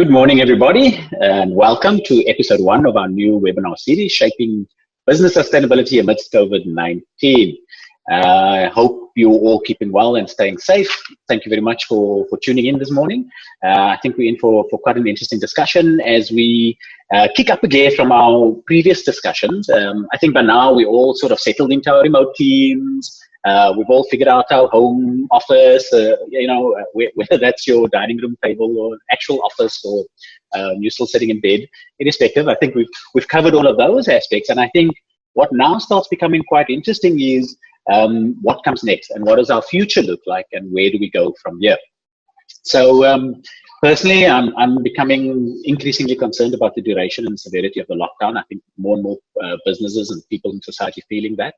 Good morning, everybody, and welcome to episode 1 of our new webinar series, Shaping Business Sustainability Amidst COVID-19. I hope you're all keeping well and staying safe. Thank you very much for tuning in this morning. I think we're in for quite an interesting discussion as we kick up a gear from our previous discussions. I think by now we all sort of settled into our remote teams. We've all figured out our home office, whether that's your dining room table or actual office, or you're still sitting in bed, irrespective. I think we've covered all of those aspects. And I think what now starts becoming quite interesting is what comes next and what does our future look like and where do we go from here? So personally, I'm becoming increasingly concerned about the duration and severity of the lockdown. I think more and more businesses and people in society feeling that.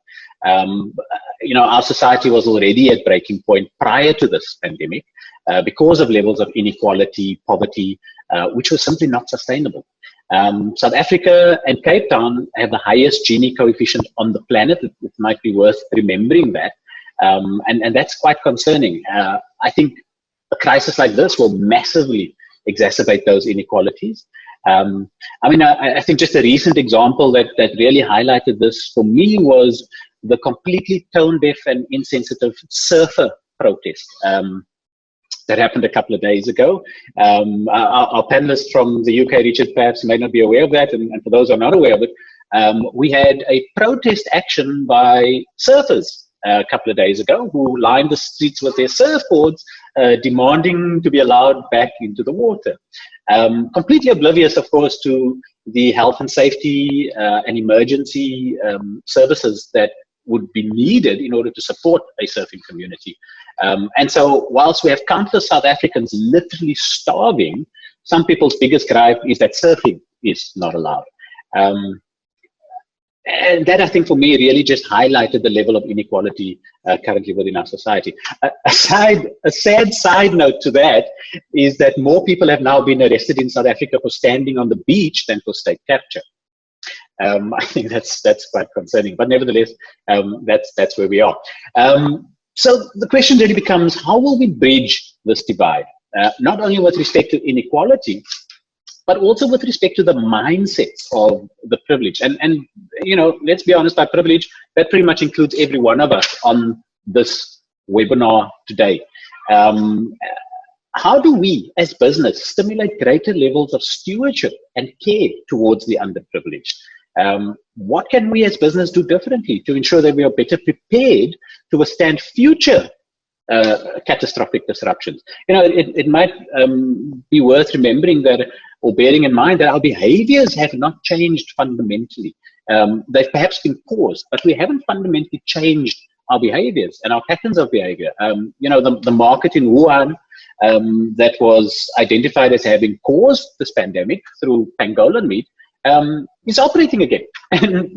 Our society was already at breaking point prior to this pandemic because of levels of inequality, poverty, which was simply not sustainable. South Africa and Cape Town have the highest Gini coefficient on the planet. It might be worth remembering that. And that's quite concerning. I think a crisis like this will massively exacerbate those inequalities. I think just a recent example that really highlighted this for me was the completely tone-deaf and insensitive surfer protest that happened a couple of days ago. Our panelist from the UK, Richard, perhaps may not be aware of that, and for those who are not aware of it, we had a protest action by surfers a couple of days ago who lined the streets with their surfboards, demanding to be allowed back into the water. Completely oblivious, of course, to the health and safety and emergency services that would be needed in order to support a surfing community. And so whilst we have countless South Africans literally starving, some people's biggest gripe is that surfing is not allowed. And that, I think, for me, really just highlighted the level of inequality currently within our society. A sad side note to that is that more people have now been arrested in South Africa for standing on the beach than for state capture. I think that's quite concerning, but nevertheless, that's where we are. So the question really becomes, how will we bridge this divide? Not only with respect to inequality, but also with respect to the mindsets of the privileged. And let's be honest, by privilege, that pretty much includes every one of us on this webinar today. How do we, as business, stimulate greater levels of stewardship and care towards the underprivileged? What can we as business do differently to ensure that we are better prepared to withstand future catastrophic disruptions? It might be worth remembering that, or bearing in mind, that our behaviors have not changed fundamentally. They've perhaps been caused, but we haven't fundamentally changed our behaviors and our patterns of behavior. The market in Wuhan that was identified as having caused this pandemic through pangolin meat is operating again. And,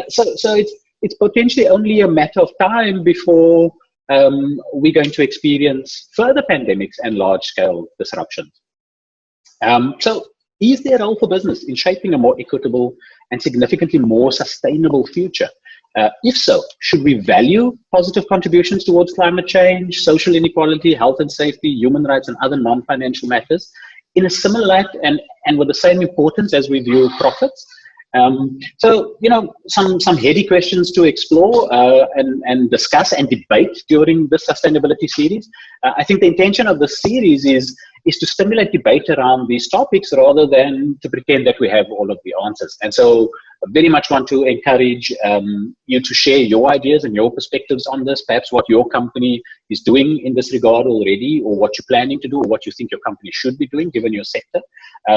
so it's potentially only a matter of time before we're going to experience further pandemics and large-scale disruptions. So is there a role for business in shaping a more equitable and significantly more sustainable future? If so, should we value positive contributions towards climate change, social inequality, health and safety, human rights, and other non-financial matters in a similar light and with the same importance as we view profits? Some heady questions to explore and discuss and debate during this sustainability series. I think the intention of the series is to stimulate debate around these topics rather than to pretend that we have all of the answers. And so I very much want to encourage you to share your ideas and your perspectives on this, perhaps what your company is doing in this regard already, or what you're planning to do, or what you think your company should be doing given your sector.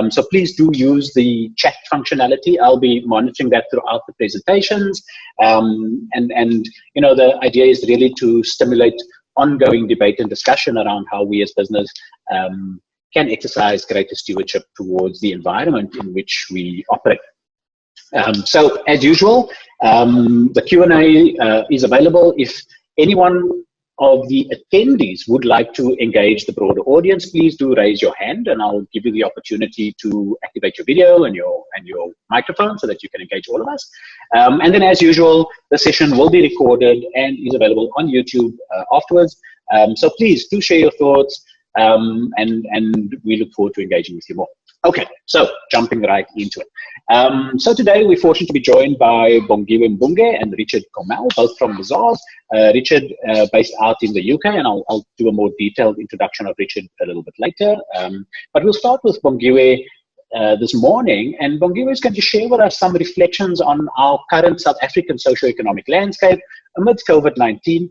So please do use the chat functionality. I'll be monitoring that throughout the presentations. The idea is really to stimulate ongoing debate and discussion around how we as business can exercise greater stewardship towards the environment in which we operate. So as usual, the Q&A is available. If anyone of the attendees would like to engage the broader audience, please do raise your hand and I'll give you the opportunity to activate your video and your microphone so that you can engage all of us. And then as usual, the session will be recorded and is available on YouTube afterwards. So please do share your thoughts and we look forward to engaging with you more. Okay, so jumping right into it. So today we're fortunate to be joined by Bongiwe Mbunge and Richard Komel, both from Mazars. Richard based out in the UK, and I'll do a more detailed introduction of Richard a little bit later. But we'll start with Bongiwe this morning, and Bongiwe is going to share with us some reflections on our current South African socio-economic landscape amidst COVID-19.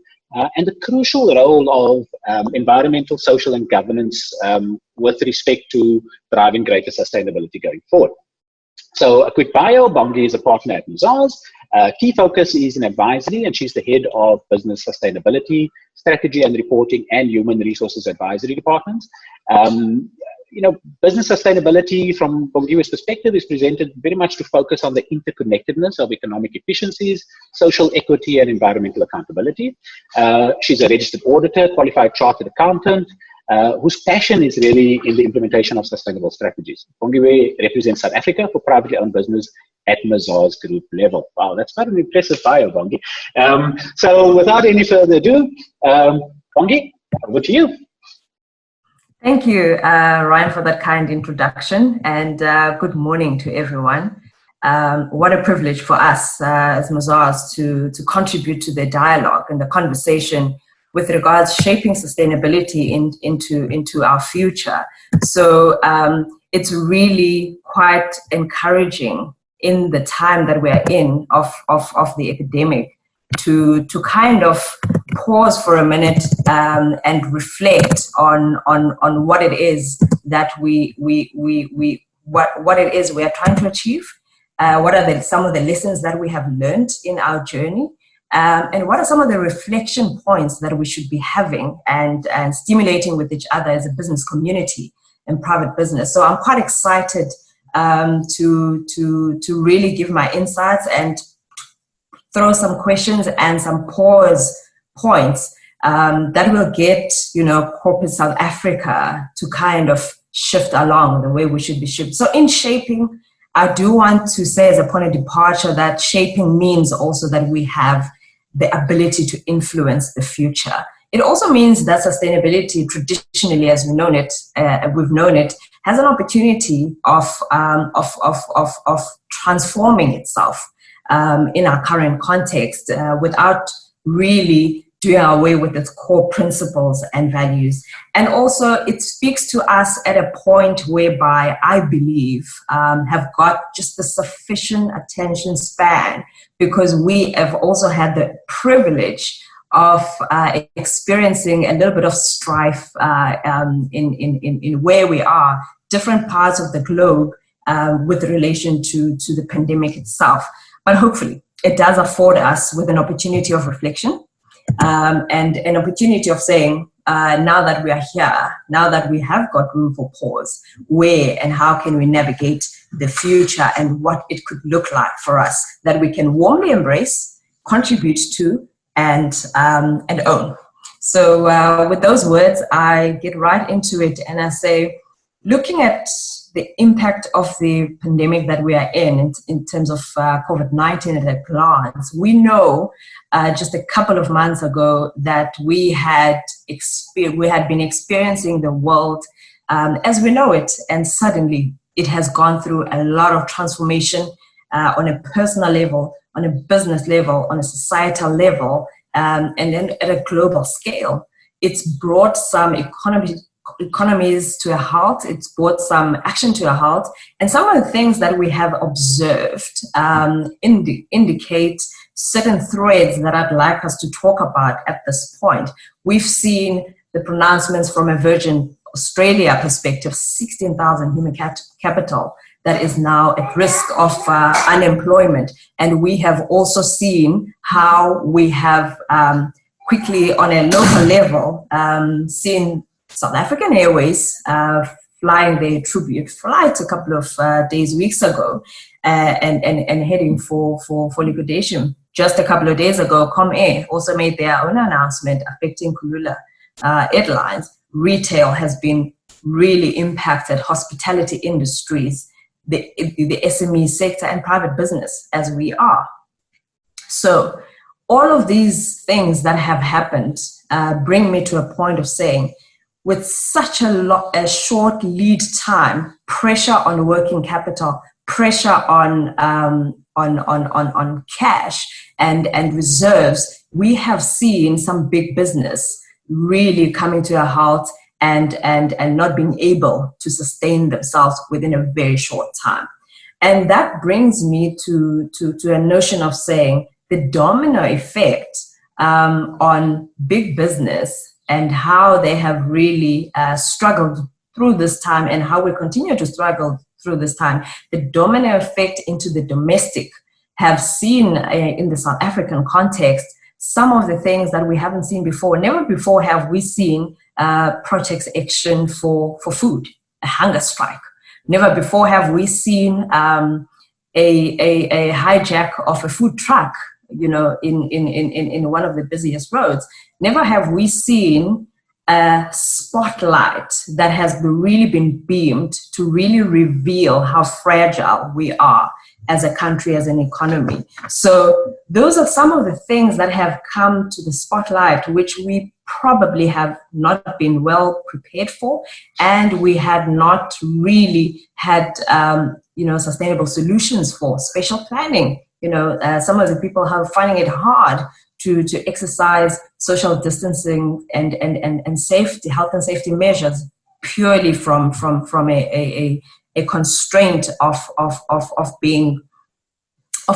And the crucial role of environmental, social, and governance with respect to driving greater sustainability going forward. So a quick bio, Bongi is a partner at Mazars. Key focus is in advisory, and she's the head of business sustainability, strategy and reporting, and human resources advisory departments. Business sustainability from Bongiwe's perspective is presented very much to focus on the interconnectedness of economic efficiencies, social equity, and environmental accountability. She's a registered auditor, qualified chartered accountant, whose passion is really in the implementation of sustainable strategies. Bongiwe represents South Africa for privately owned business at Mazars Group level. Wow, that's quite an impressive bio, Bongi. So without any further ado, Bongi, over to you. Thank you, Ryan, for that kind introduction, and good morning to everyone. What a privilege for us as Mazars to contribute to the dialogue and the conversation with regards shaping sustainability into our future. So it's really quite encouraging in the time that we're in of the epidemic to kind of pause for a minute and reflect on what it is that what it is we are trying to achieve, what are some of the lessons that we have learned in our journey, and what are some of the reflection points that we should be having and stimulating with each other as a business community and private business. So I'm quite excited to really give my insights and throw some questions and some pause points that will get, corporate South Africa to kind of shift along the way we should be shifted. So in shaping, I do want to say as a point of departure that shaping means also that we have the ability to influence the future. It also means that sustainability, traditionally as we've known it, has an opportunity of transforming itself in our current context without really doing away with its core principles and values. And also it speaks to us at a point whereby I believe have got just the sufficient attention span, because we have also had the privilege of experiencing a little bit of strife in where we are, different parts of the globe with relation to the pandemic itself. But hopefully it does afford us with an opportunity of reflection and an opportunity of saying, now that we are here, now that we have got room for pause, where and how can we navigate the future and what it could look like for us that we can warmly embrace, contribute to, and own. So with those words, I get right into it and I say, looking at the impact of the pandemic that we are in terms of COVID-19 at a glance, we know just a couple of months ago that we had been experiencing the world as we know it, and suddenly it has gone through a lot of transformation on a personal level, on a business level, on a societal level, and then at a global scale. It's brought some economies to a halt, it's brought some action to a halt, and some of the things that we have observed indicate certain threads that I'd like us to talk about at this point. We've seen the pronouncements from a Virgin Australia perspective, 16,000 human capital that is now at risk of unemployment. And we have also seen how we have quickly on a local level seen South African Airways flying their tribute flight a couple of weeks ago and heading for liquidation. Just a couple of days ago, Comair also made their own announcement affecting Kulula Airlines. Retail has been really impacted, hospitality industries, the SME sector and private business as we are. So all of these things that have happened bring me to a point of saying, with such a short lead time, pressure on working capital, pressure on cash and reserves, we have seen some big business really coming to a halt and not being able to sustain themselves within a very short time. And that brings me to a notion of saying the domino effect on big business and how they have really struggled through this time and how we continue to struggle through this time. The domino effect into the domestic have seen in the South African context some of the things that we haven't seen before. Never before have we seen protest action for food, a hunger strike. Never before have we seen a hijack of a food truck, you know, in one of the busiest roads. Never have we seen a spotlight that has really been beamed to really reveal how fragile we are as a country, as an economy. So those are some of the things that have come to the spotlight, which we probably have not been well prepared for, and we had not really had, sustainable solutions for. Special planning. Some of the people are finding it hard to exercise social distancing and safety, health and safety measures purely from a constraint of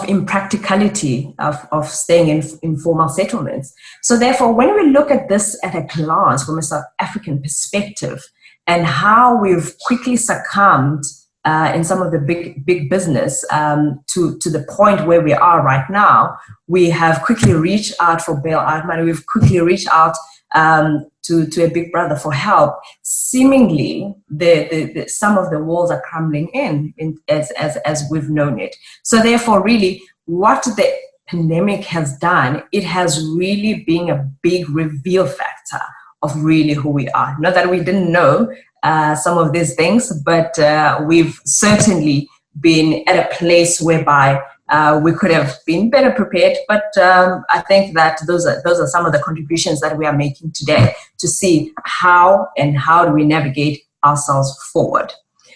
impracticality of staying in informal settlements. So therefore, when we look at this at a glance from a South African perspective and how we've quickly succumbed in some of the big business to the point where we are right now, we have quickly reached out for bailout money. We've quickly reached out to a big brother for help. Seemingly, the some of the walls are crumbling in as we've known it. So therefore, really, what the pandemic has done, it has really been a big reveal factor of really who we are. Not that we didn't know some of these things, but we've certainly been at a place whereby we could have been better prepared. But I think that those are some of the contributions that we are making today to see how do we navigate ourselves forward.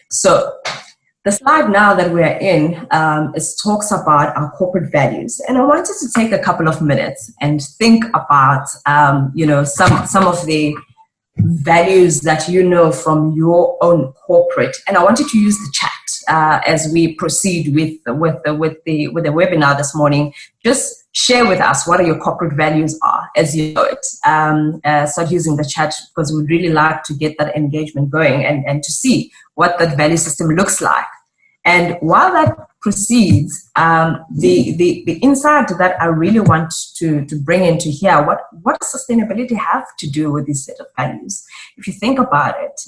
So the slide now that we're in talks about our corporate values, and I wanted to take a couple of minutes and think about some of the values that you know from your own corporate, and I wanted to use the chat as we proceed with the webinar this morning. Just share with us what are your corporate values are as you know it. Start using the chat because we'd really like to get that engagement going and to see what that value system looks like. And while that proceeds, the insight that I really want to bring into here, what does sustainability have to do with this set of values? If you think about it,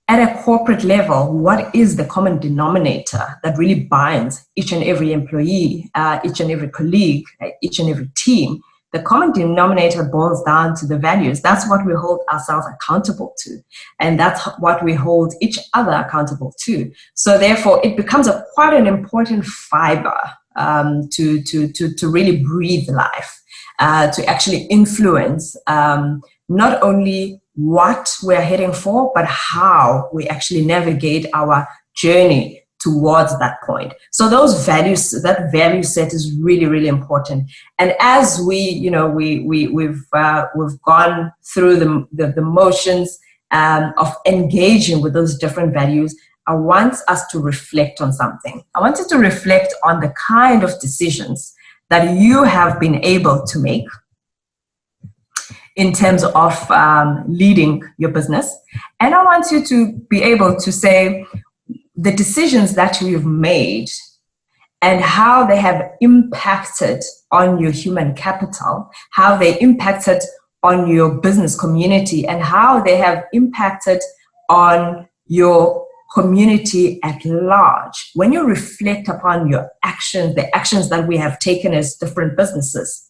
at a corporate level, what is the common denominator that really binds each and every employee, each and every colleague, each and every team? The common denominator boils down to the values. That's what we hold ourselves accountable to. And that's what we hold each other accountable to. So therefore, it becomes quite an important fiber to really breathe life, to actually influence not only what we're heading for, but how we actually navigate our journey towards that point. So those values, that value set is really, really important. And as we've gone through the motions of engaging with those different values, I want us to reflect on something. I wanted to reflect on the kind of decisions that you have been able to make in terms of leading your business. And I want you to be able to say, the decisions that you've made and how they have impacted on your human capital, how they impacted on your business community, and how they have impacted on your community at large. When you reflect upon your actions, the actions that we have taken as different businesses,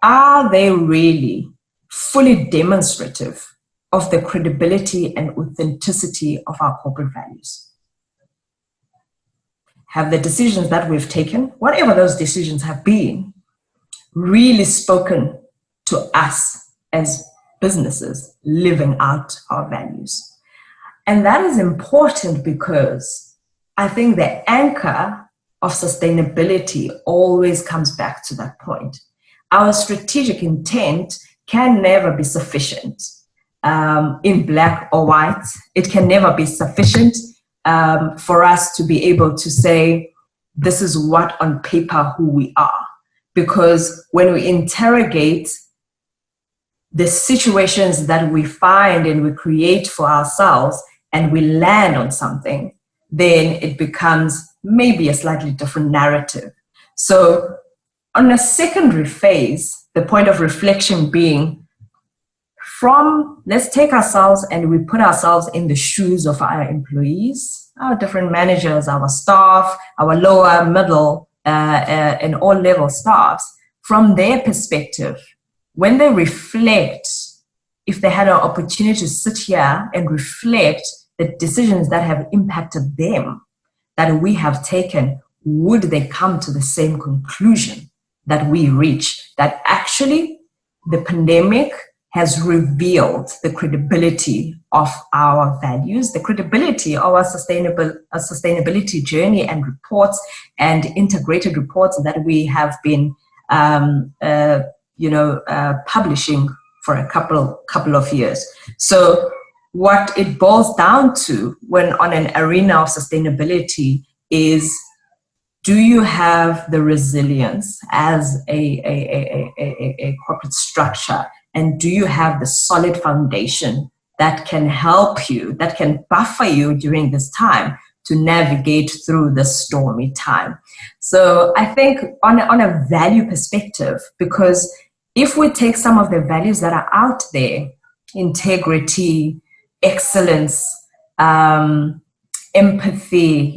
are they really fully demonstrative of the credibility and authenticity of our corporate values? Have the decisions that we've taken, whatever those decisions have been, really spoken to us as businesses living out our values. And that is important because I think the anchor of sustainability always comes back to that point. Our strategic intent can never be sufficient in black or white. It can never be sufficient for us to be able to say, this is what on paper who we are. Because when we interrogate the situations that we find and we create for ourselves and we land on something, then it becomes maybe a slightly different narrative. So on a secondary phase, the point of reflection being let's take ourselves and we put ourselves in the shoes of our employees, our different managers, our staff, our lower, middle, and all level staffs. From their perspective, when they reflect, if they had an opportunity to sit here and reflect the decisions that have impacted them, that we have taken, would they come to the same conclusion that we reach? That actually the pandemic has revealed the credibility of our values, the credibility of our sustainability journey and reports and integrated reports that we have been publishing for a couple of years. So what it boils down to when on an arena of sustainability is, do you have the resilience as a corporate structure? And do you have the solid foundation that can help you, that can buffer you during this time to navigate through the stormy time? So I think on a value perspective, because if we take some of the values that are out there, integrity, excellence, empathy,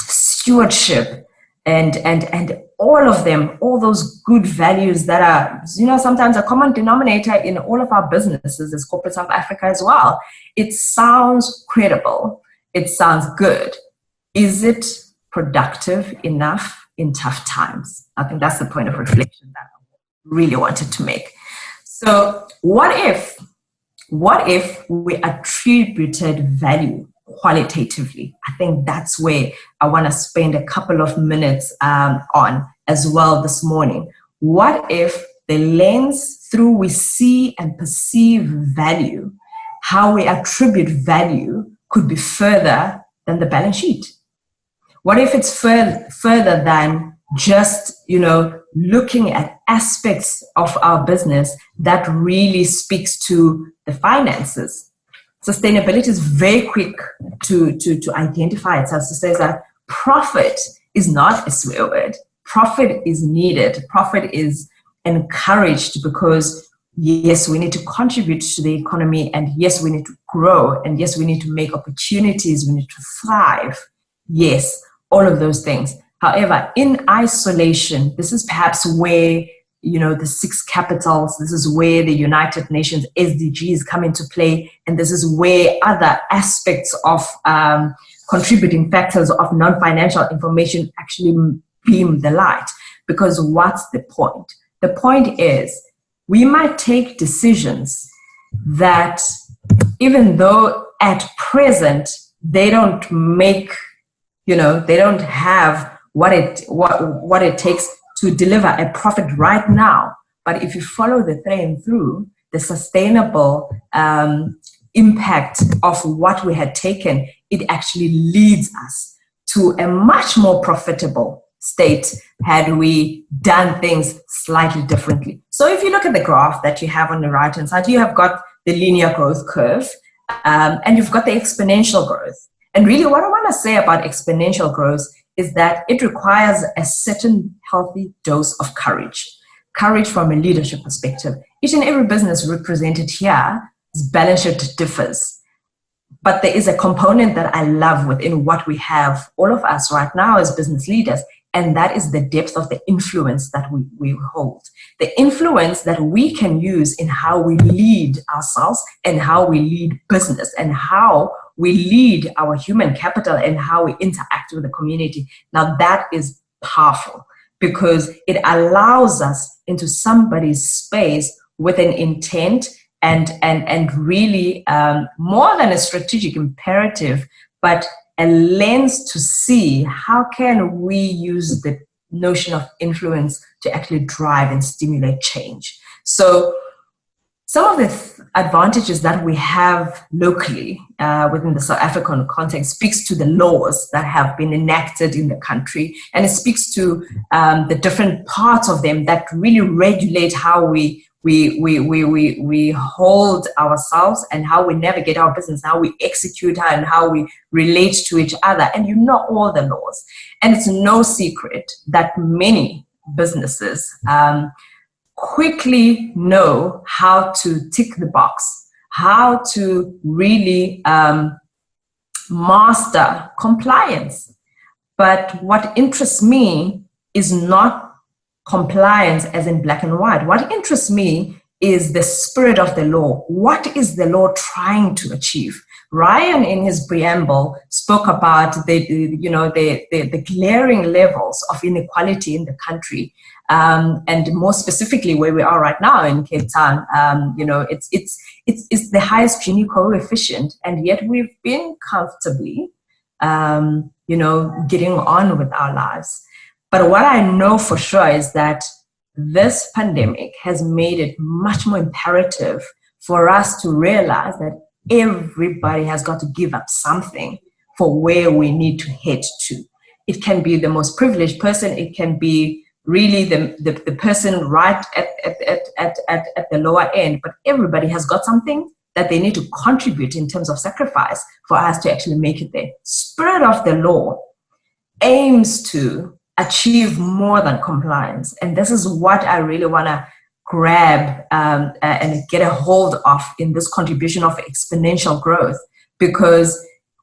stewardship, and all of them, all those good values that are, sometimes a common denominator in all of our businesses as corporate South Africa as well. It sounds credible. It sounds good. Is it productive enough in tough times? I think that's the point of reflection that I really wanted to make. So what if we attributed value qualitatively? I think that's where I want to spend a couple of minutes on as well this morning. What if the lens through we see and perceive value, how we attribute value, could be further than the balance sheet? What if it's further than just, looking at aspects of our business that really speaks to the finances? Sustainability is very quick to identify itself. So says that profit is not a swear word. Profit is needed. Profit is encouraged because, yes, we need to contribute to the economy, and yes, we need to grow, and yes, we need to make opportunities, we need to thrive. Yes, all of those things. However, in isolation, this is perhaps where the 6 capitals, this is where the United Nations SDGs come into play, and this is where other aspects of contributing factors of non-financial information actually beam the light. Because what's the point? The point is, we might take decisions that, even though at present they don't make, they don't have what it takes to deliver a profit right now. But if you follow the thread through, the sustainable impact of what we had taken, it actually leads us to a much more profitable state had we done things slightly differently. So if you look at the graph that you have on the right-hand side, you have got the linear growth curve, and you've got the exponential growth. And really what I want to say about exponential growth is that it requires a certain healthy dose of courage. Courage from a leadership perspective. Each and every business represented here, its balance sheet differs. But there is a component that I love within what we have, all of us right now as business leaders, and that is the depth of the influence that we hold. The influence that we can use in how we lead ourselves and how we lead business and how we lead our human capital and how we interact with the community. Now that is powerful because it allows us into somebody's space with an intent and really more than a strategic imperative, but a lens to see how can we use the notion of influence to actually drive and stimulate change. So some of the advantages that we have locally within the South African context speaks to the laws that have been enacted in the country, and it speaks to the different parts of them that really regulate how we hold ourselves and how we navigate our business, how we execute her, and how we relate to each other. And you know all the laws. And it's no secret that many businesses quickly know how to tick the box, how to really master compliance. But what interests me is not compliance as in black and white. What interests me is the spirit of the law. What is the law trying to achieve? Ryan, in his preamble, spoke about the glaring levels of inequality in the country, and more specifically where we are right now in Cape Town. It's the highest Gini coefficient, and yet we've been comfortably, getting on with our lives. But what I know for sure is that this pandemic has made it much more imperative for us to realize that everybody has got to give up something for where we need to head to. It can be the most privileged person. It can be really the person right at the lower end. But everybody has got something that they need to contribute in terms of sacrifice for us to actually make it there. Spirit of the law aims to achieve more than compliance. And this is what I really want to grab and get a hold of in this contribution of exponential growth. Because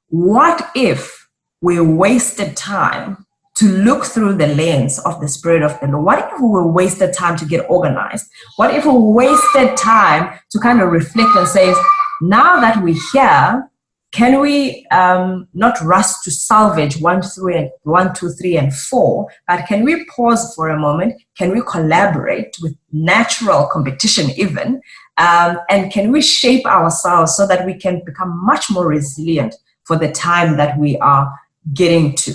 what if we wasted time to look through the lens of the spirit of the law? What if we wasted time to get organized? What if we wasted time to kind of reflect and say, now that we're here, can we not rush to salvage 1, 2, 3, and 4, but can we pause for a moment? Can we collaborate with natural competition even? And can we shape ourselves so that we can become much more resilient for the time that we are getting to?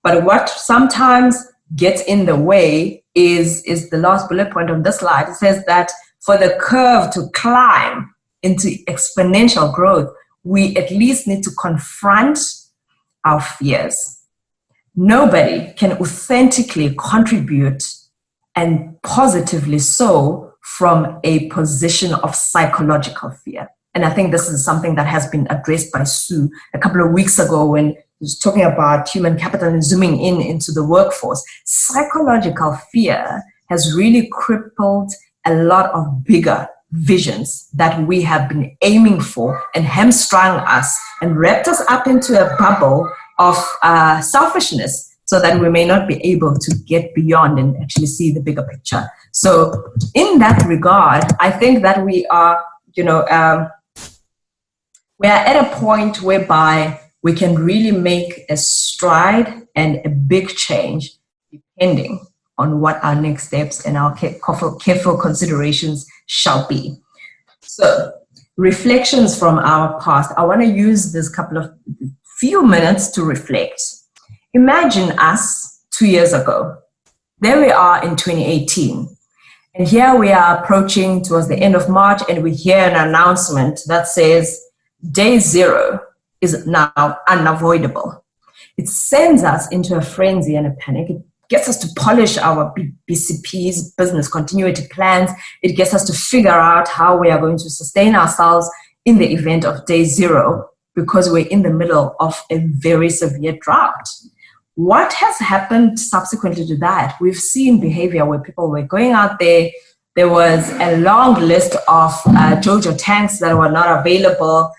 But what sometimes gets in the way is the last bullet point on this slide. It says that for the curve to climb into exponential growth, we at least need to confront our fears. Nobody can authentically contribute, and positively so, from a position of psychological fear. And I think this is something that has been addressed by Sue a couple of weeks ago when he was talking about human capital and zooming into the workforce. Psychological fear has really crippled a lot of bigger visions that we have been aiming for, and hamstrung us and wrapped us up into a bubble of selfishness, so that we may not be able to get beyond and actually see the bigger picture. So in that regard, I think that we are, we are at a point whereby we can really make a stride and a big change, depending on what our next steps and our careful considerations shall be. So, reflections from our past. I want to use this few minutes to reflect. Imagine us 2 years ago. There we are in 2018. And here we are approaching towards the end of March, and we hear an announcement that says day 0 is now unavoidable. It sends us into a frenzy and a panic. It gets us to polish our BCPs, business continuity plans. It gets us to figure out how we are going to sustain ourselves in the event of day 0, because we're in the middle of a very severe drought. What has happened subsequently to that? We've seen behavior where people were going out there. There was a long list of JoJo tanks that were not available.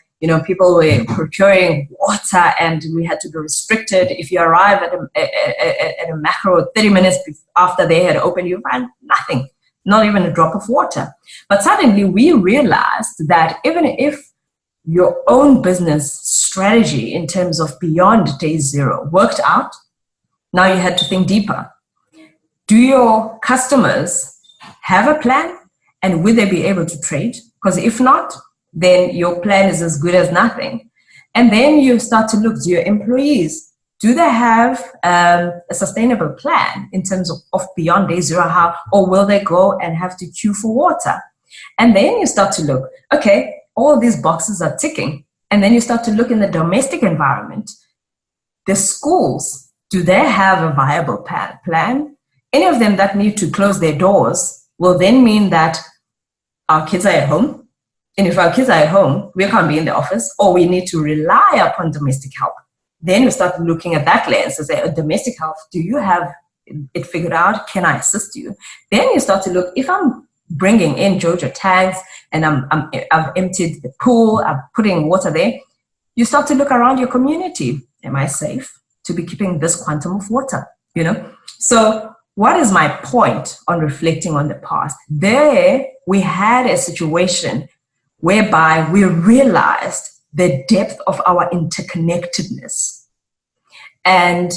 People were procuring water, and we had to be restricted. If you arrive at a macro 30 minutes after they had opened, you find nothing, not even a drop of water. But suddenly we realized that even if your own business strategy in terms of beyond day 0 worked out, now you had to think deeper. Do your customers have a plan? And will they be able to trade? Because if not, then your plan is as good as nothing. And then you start to look, do your employees, do they have a sustainable plan in terms of beyond day zero, how, or will they go and have to queue for water? And then you start to look, okay, all these boxes are ticking. And then you start to look in the domestic environment. The schools, do they have a viable plan? Any of them that need to close their doors will then mean that our kids are at home. And if our kids are at home, we can't be in the office, or we need to rely upon domestic help. Then we start looking at that lens and say, domestic help, do you have it figured out? Can I assist you? Then you start to look, if I'm bringing in Jojo tanks and I've emptied the pool, I'm putting water there, you start to look around your community. Am I safe to be keeping this quantum of water? So what is my point on reflecting on the past? There we had a situation whereby we realized the depth of our interconnectedness. And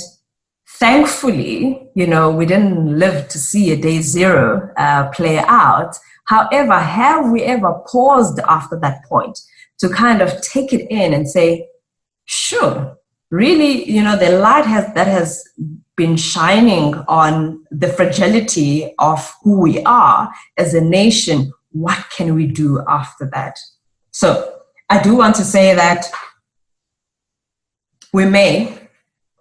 thankfully, we didn't live to see a day zero play out. However, have we ever paused after that point to kind of take it in and say, sure, really, the light that has been shining on the fragility of who we are as a nation, what can we do after that? So I do want to say that we may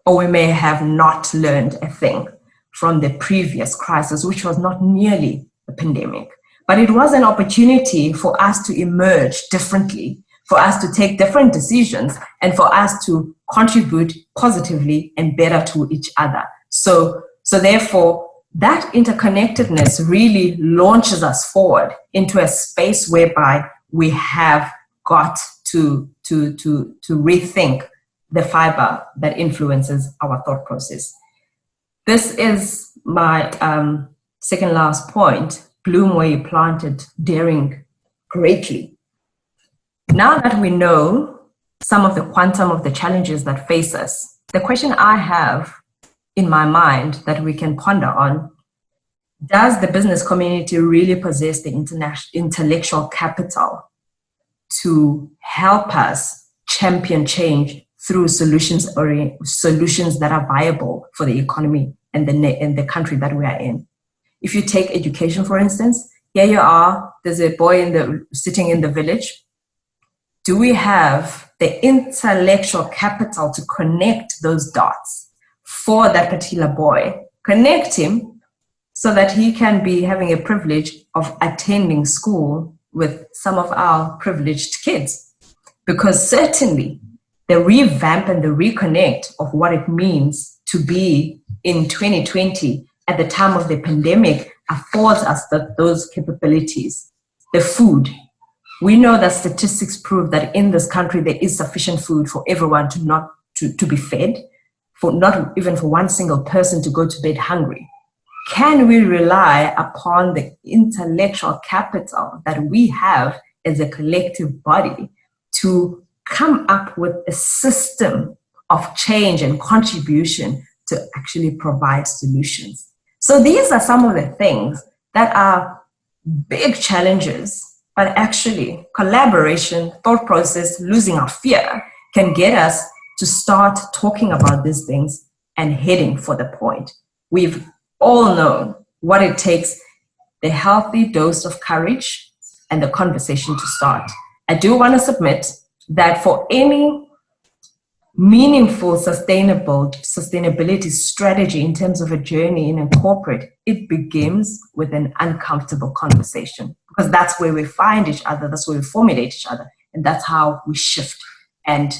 have not learned a thing from the previous crisis, which was not nearly a pandemic, but it was an opportunity for us to emerge differently, for us to take different decisions, and for us to contribute positively and better to each other. So therefore, that interconnectedness really launches us forward into a space whereby we have got to rethink the fiber that influences our thought process. This is my second last point, bloom where you planted, daring greatly. Now that we know some of the quantum of the challenges that face us, the question I have in my mind that we can ponder on, does the business community really possess the intellectual capital to help us champion change through solutions that are viable for the economy and the country that we are in? If you take education, for instance, here you are, there's a boy sitting in the village. Do we have the intellectual capital to connect those dots for that particular boy? Connect him so that he can be having a privilege of attending school with some of our privileged kids. Because certainly the revamp and the reconnect of what it means to be in 2020 at the time of the pandemic affords us those capabilities. The food. We know that statistics prove that in this country there is sufficient food for everyone to be fed, for not even for one single person to go to bed hungry. Can we rely upon the intellectual capital that we have as a collective body to come up with a system of change and contribution to actually provide solutions? So these are some of the things that are big challenges, but actually collaboration, thought process, losing our fear can get us to start talking about these things and heading for the point. We've all known what it takes, the healthy dose of courage and the conversation to start. I do want to submit that for any meaningful sustainability strategy in terms of a journey in a corporate, it begins with an uncomfortable conversation, because that's where we find each other, that's where we formulate each other, and that's how we shift and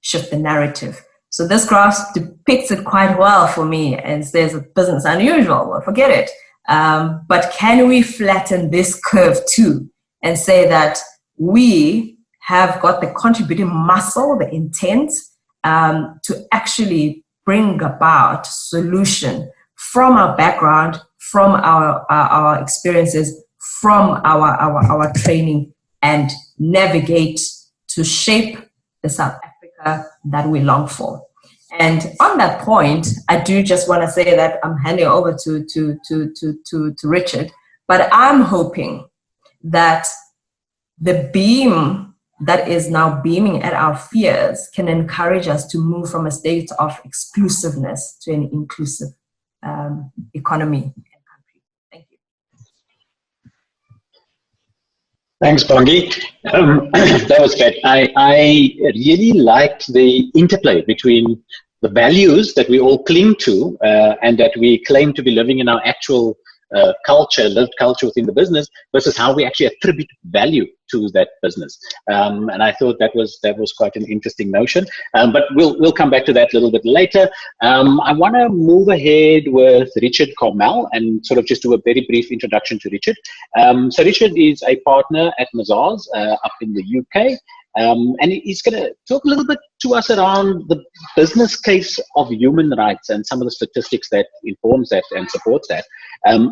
shift the narrative. So this graph depicts it quite well for me and says business unusual, well, forget it. But can we flatten this curve too and say that we have got the contributing muscle, the intent to actually bring about solution from our background, from our experiences, from our training, and navigate to shape the South Africa that we long for. And on that point, I do just want to say that I'm handing over to Richard, But I'm hoping that the beam that is now beaming at our fears can encourage us to move from a state of exclusiveness to an inclusive economy and country. Thank you. Thanks, Bongi. That was great. I really liked the interplay between the values that we all cling to and that we claim to be living in our actual lived culture within the business versus how we actually attribute value to that business. And I thought that was quite an interesting notion. But we'll come back to that a little bit later. I want to move ahead with Richard Cormel and sort of just do a very brief introduction to Richard. So Richard is a partner at Mazars up in the UK. And he's going to talk a little bit to us around the business case of human rights and some of the statistics that informs that and supports that.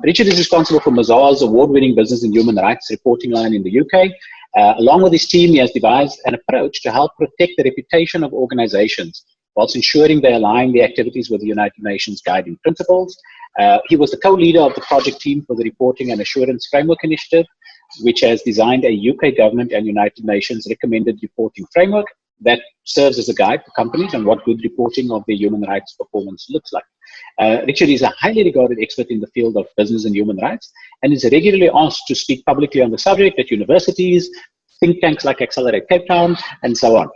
Richard is responsible for Mazars' award-winning business and human rights reporting line in the UK. Along with his team, he has devised an approach to help protect the reputation of organizations whilst ensuring they align the activities with the United Nations guiding principles. He was the co-leader of the project team for the Reporting and Assurance Framework Initiative, which has designed a UK government and United Nations recommended reporting framework that serves as a guide for companies on what good reporting of their human rights performance looks like. Richard is a highly regarded expert in the field of business and human rights and is regularly asked to speak publicly on the subject at universities, think tanks like Accelerate Cape Town, and so on.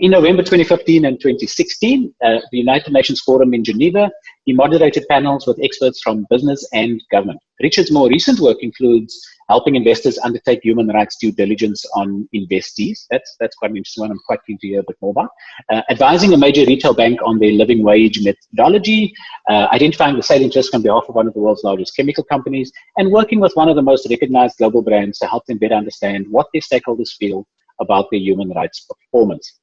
In November 2015 and 2016, the United Nations Forum in Geneva, he moderated panels with experts from business and government. Richard's more recent work includes helping investors undertake human rights due diligence on investees. That's quite an interesting one. I'm quite keen to hear a bit more about. Advising a major retail bank on their living wage methodology, identifying the salient risk on behalf of one of the world's largest chemical companies, and working with one of the most recognized global brands to help them better understand what their stakeholders feel about their human rights performance.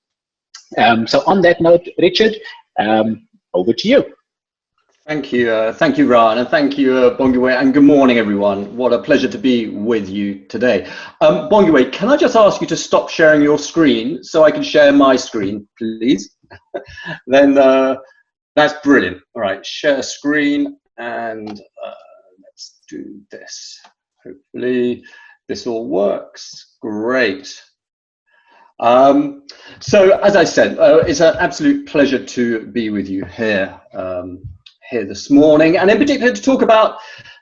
So on that note, Richard, over to you. Thank you, Ryan, and thank you, Bongiwe, and good morning, everyone. What a pleasure to be with you today. Bongiwe, can I just ask you to stop sharing your screen so I can share my screen, please? Then that's brilliant. All right, share screen, and let's do this. Hopefully this all works. Great. So as I said, it's an absolute pleasure to be with you here this morning, and in particular to talk about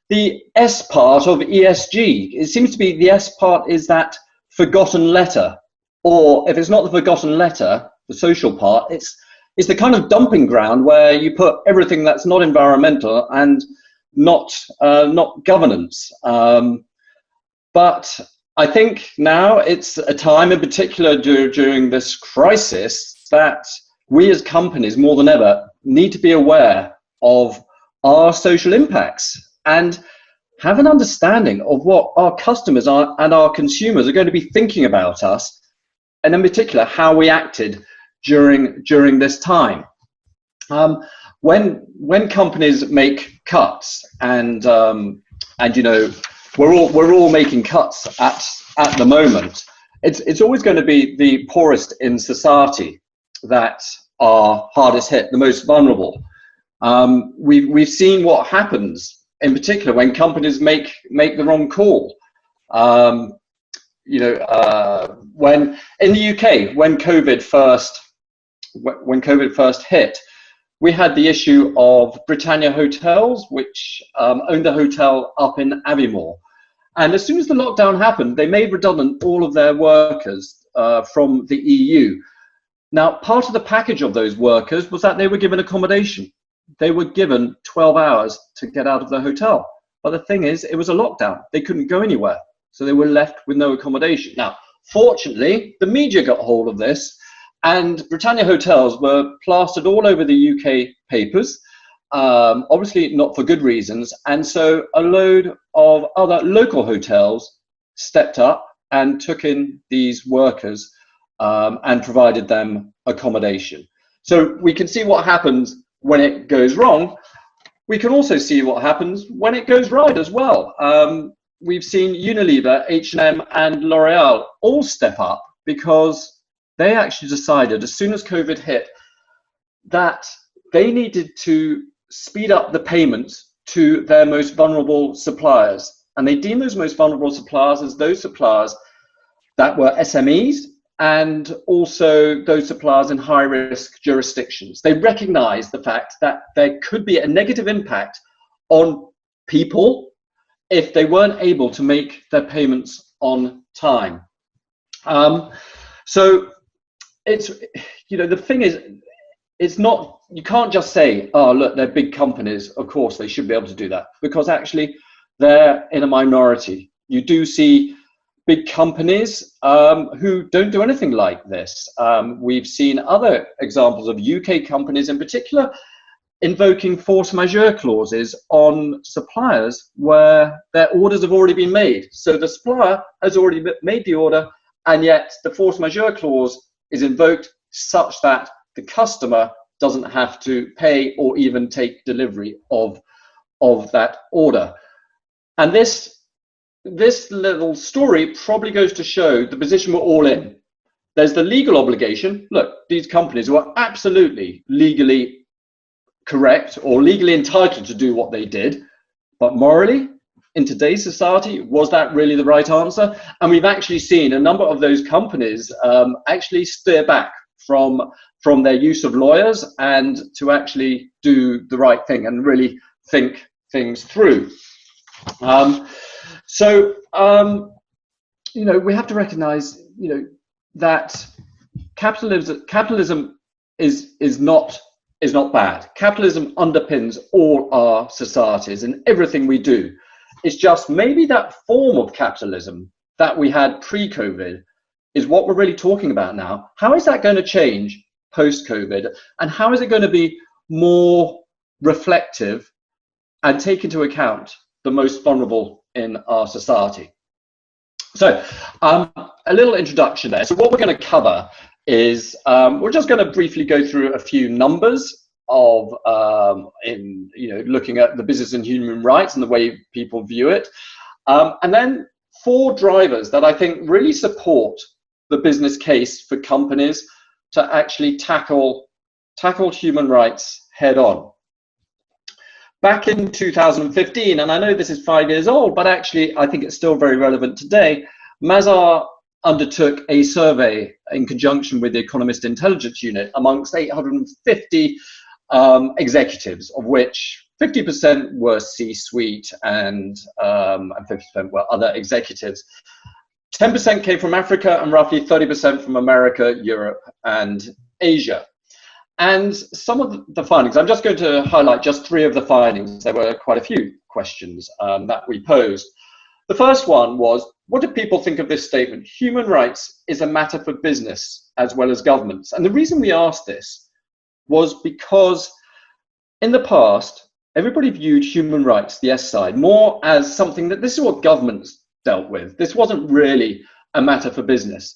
the S part of ESG. It seems to be the S part is that forgotten letter, or if it's not the forgotten letter, the social part, it's the kind of dumping ground where you put everything that's not environmental and not governance. But I think now it's a time in particular during this crisis that we as companies more than ever need to be aware of our social impacts and have an understanding of what our customers are and our consumers are going to be thinking about us, and in particular how we acted during this time. When companies make cuts, and you know, we're all making cuts at the moment, it's always going to be the poorest in society that are hardest hit, the most vulnerable. We've seen what happens in particular when companies make the wrong call. You know, when in the UK, when COVID first hit, we had the issue of Britannia Hotels, which owned a hotel up in Aviemore. And as soon as the lockdown happened, they made redundant all of their workers from the EU. Now, part of the package of those workers was that they were given accommodation. They were given 12 hours to get out of the hotel. But the thing is, it was a lockdown. They couldn't go anywhere. So they were left with no accommodation. Now, fortunately, the media got hold of this, and Britannia Hotels were plastered all over the UK papers, obviously not for good reasons. And so a load of other local hotels stepped up and took in these workers and provided them accommodation. So we can see what happens when it goes wrong. We can also see what happens when it goes right as well. We've seen Unilever, H&M, and L'Oreal all step up because they actually decided as soon as COVID hit that they needed to speed up the payments to their most vulnerable suppliers. And they deemed those most vulnerable suppliers as those suppliers that were SMEs and also those suppliers in high-risk jurisdictions. They recognized the fact that there could be a negative impact on people if they weren't able to make their payments on time. So it's, the thing is, it's not, you can't just say, oh, look, they're big companies, of course they should be able to do that, because actually they're in a minority. You do see big companies who don't do anything like this. We've seen other examples of UK companies in particular invoking force majeure clauses on suppliers where their orders have already been made. So the supplier has already made the order, and yet the force majeure clause is invoked such that the customer doesn't have to pay or even take delivery of that order. And this little story probably goes to show the position we're all in. There's the legal obligation. Look, these companies were absolutely legally correct or legally entitled to do what they did, but morally, in today's society, was that really the right answer? And we've actually seen a number of those companies actually steer back from their use of lawyers and to actually do the right thing and really think things through. So we have to recognize, that capitalism is not bad. Capitalism underpins all our societies and everything we do. It's just maybe that form of capitalism that we had pre-COVID is what we're really talking about now. How is that going to change post-COVID? And how is it going to be more reflective and take into account the most vulnerable in our society? So a little introduction there. So what we're going to cover is we're just going to briefly go through a few numbers of looking at the business and human rights and the way people view it, and then 4 drivers that I think really support the business case for companies to actually tackle human rights head on. Back in 2015, and I know this is 5 years old, but actually I think it's still very relevant today, Mazars undertook a survey in conjunction with the Economist Intelligence Unit amongst 850 executives, of which 50% were C-suite and 50% were other executives. 10% came from Africa and roughly 30% from America, Europe, and Asia. And some of the findings, I'm just going to highlight just 3 of the findings. There were quite a few questions that we posed. The first one was, what do people think of this statement? Human rights is a matter for business as well as governments. And the reason we asked this was because in the past, everybody viewed human rights, the S side, more as something that this is what governments dealt with. This wasn't really a matter for business.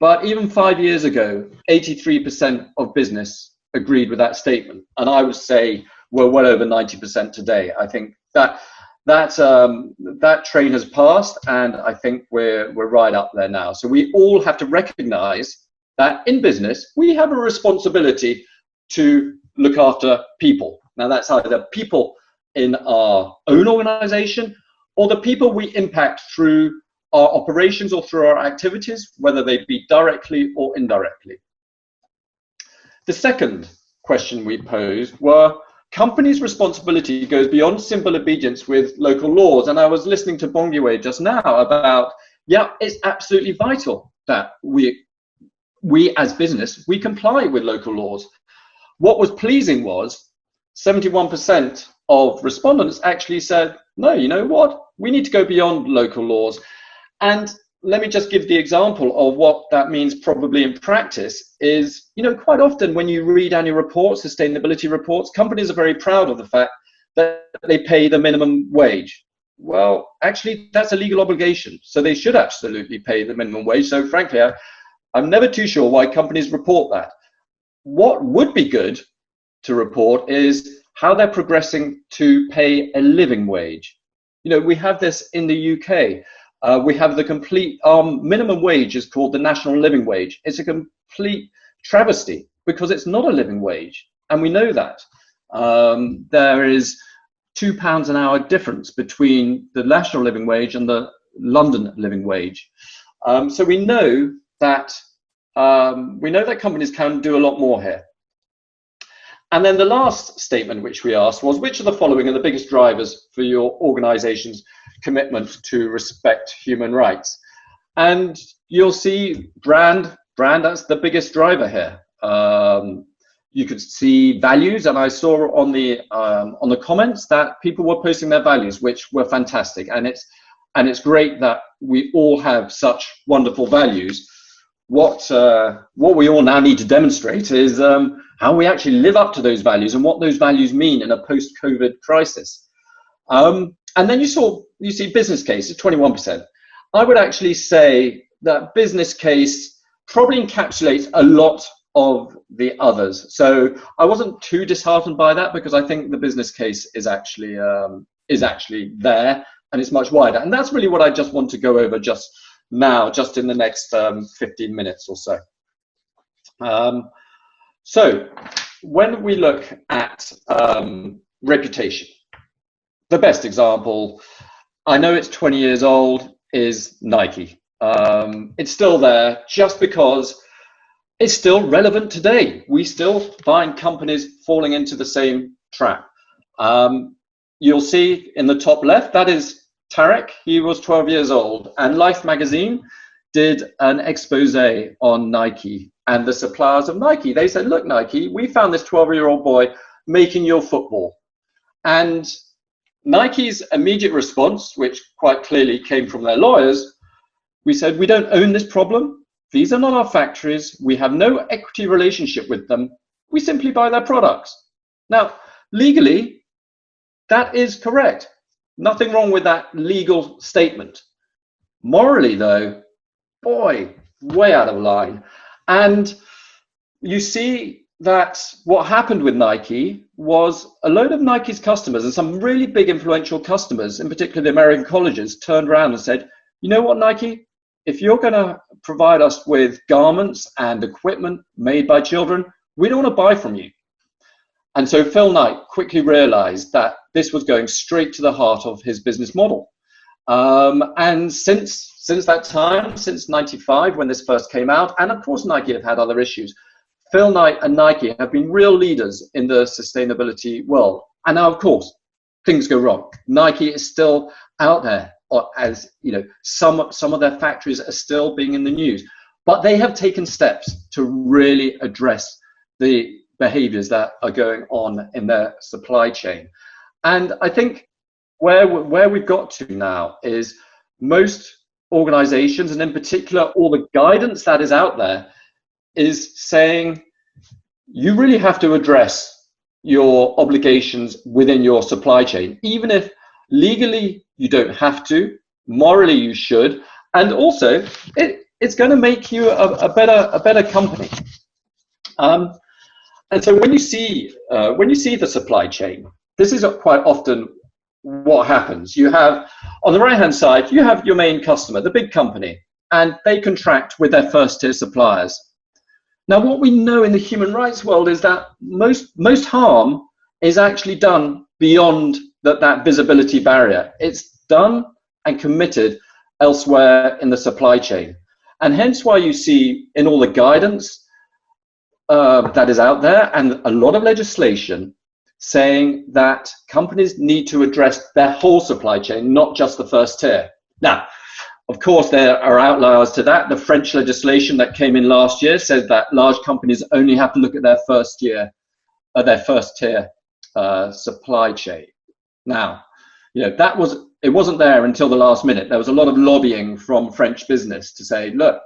But even 5 years ago, 83% of business agreed with that statement. And I would say we're well over 90% today. I think that train has passed, and I think we're right up there now. So we all have to recognize that in business, we have a responsibility to look after people. Now that's either people in our own organization or the people we impact through our operations or through our activities, whether they be directly or indirectly. The second question we posed were, companies' responsibility goes beyond simple obedience with local laws. And I was listening to Bongiwe just now about, yeah, it's absolutely vital that we as business, we comply with local laws. What was pleasing was 71% of respondents actually said, no, you know what? We need to go beyond local laws. And let me just give the example of what that means probably in practice is, quite often when you read annual reports, sustainability reports, companies are very proud of the fact that they pay the minimum wage. Well, actually, that's a legal obligation. So they should absolutely pay the minimum wage. So frankly, I'm never too sure why companies report that. What would be good to report is how they're progressing to pay a living wage. We have this in the UK. We have the complete minimum wage is called the national living wage. It's a complete travesty because it's not a living wage, and we know that. There is £2 an hour difference between the national living wage and the London living wage. So we know that companies can do a lot more here. And then the last statement which we asked was, which of the following are the biggest drivers for your organization's commitment to respect human rights? And you'll see brand, that's the biggest driver here. You could see values, and I saw on the comments that people were posting their values, which were fantastic. And it's great that we all have such wonderful values. What we all now need to demonstrate is how we actually live up to those values and what those values mean in a post-COVID crisis. And then you see business case at 21%. I would actually say that business case probably encapsulates a lot of the others. So I wasn't too disheartened by that, because I think the business case is actually there, and it's much wider. And that's really what I just want to go over just now, just in the next 15 minutes or so. So when we look at reputation, the best example, I know it's 20 years old, is Nike. It's still there just because it's still relevant today. We still find companies falling into the same trap. You'll see in the top left, that is Tarek. He was 12 years old, and Life magazine did an expose on Nike and the suppliers of Nike. They said, look, Nike, we found this 12-year-old boy making your football. And Nike's immediate response, which quite clearly came from their lawyers, we said, we don't own this problem. These are not our factories. We have no equity relationship with them. We simply buy their products. Now, legally, that is correct. Nothing wrong with that legal statement. Morally, though, boy, way out of line. And you see that what happened with Nike was a load of Nike's customers, and some really big influential customers, in particular the American colleges, turned around and said, you know what, Nike? If you're going to provide us with garments and equipment made by children, we don't want to buy from you. And so Phil Knight quickly realized that this was going straight to the heart of his business model. And since that time, since 95, when this first came out, and of course Nike have had other issues, Phil Knight and Nike have been real leaders in the sustainability world. And now, of course, things go wrong. Nike is still out there, or as you know, some of their factories are still being in the news, but they have taken steps to really address the behaviors that are going on in their supply chain. And I think where we've got to now is most organizations, and in particular all the guidance that is out there, is saying you really have to address your obligations within your supply chain, even if legally you don't have to, morally you should, and also it's going to make you a better company. And so when you see the supply chain, this is quite often what happens. You have, on the right-hand side, you have your main customer, the big company, and they contract with their first-tier suppliers. Now, what we know in the human rights world is that most harm is actually done beyond that visibility barrier. It's done and committed elsewhere in the supply chain. And hence why you see in all the guidance that is out there, and a lot of legislation saying that companies need to address their whole supply chain, not just the first tier. Now, of course, there are outliers to that. The French legislation that came in last year says that large companies only have to look at their first tier supply chain. Now, you know, it wasn't there until the last minute. There was a lot of lobbying from French business to say, look,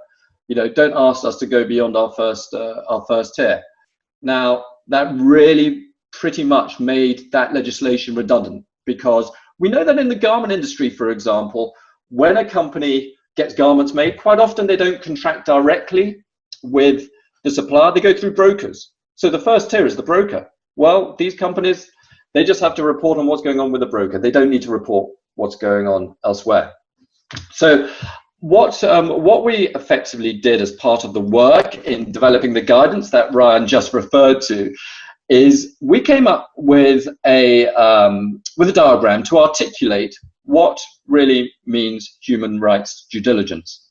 you know, don't ask us to go beyond our first tier. Now, that really pretty much made that legislation redundant, because we know that in the garment industry, for example, when a company gets garments made, quite often they don't contract directly with the supplier, they go through brokers. So the first tier is the broker. Well, these companies, they just have to report on what's going on with the broker. They don't need to report what's going on elsewhere. So what we effectively did as part of the work in developing the guidance that Ryan just referred to is we came up with a diagram to articulate what really means human rights due diligence.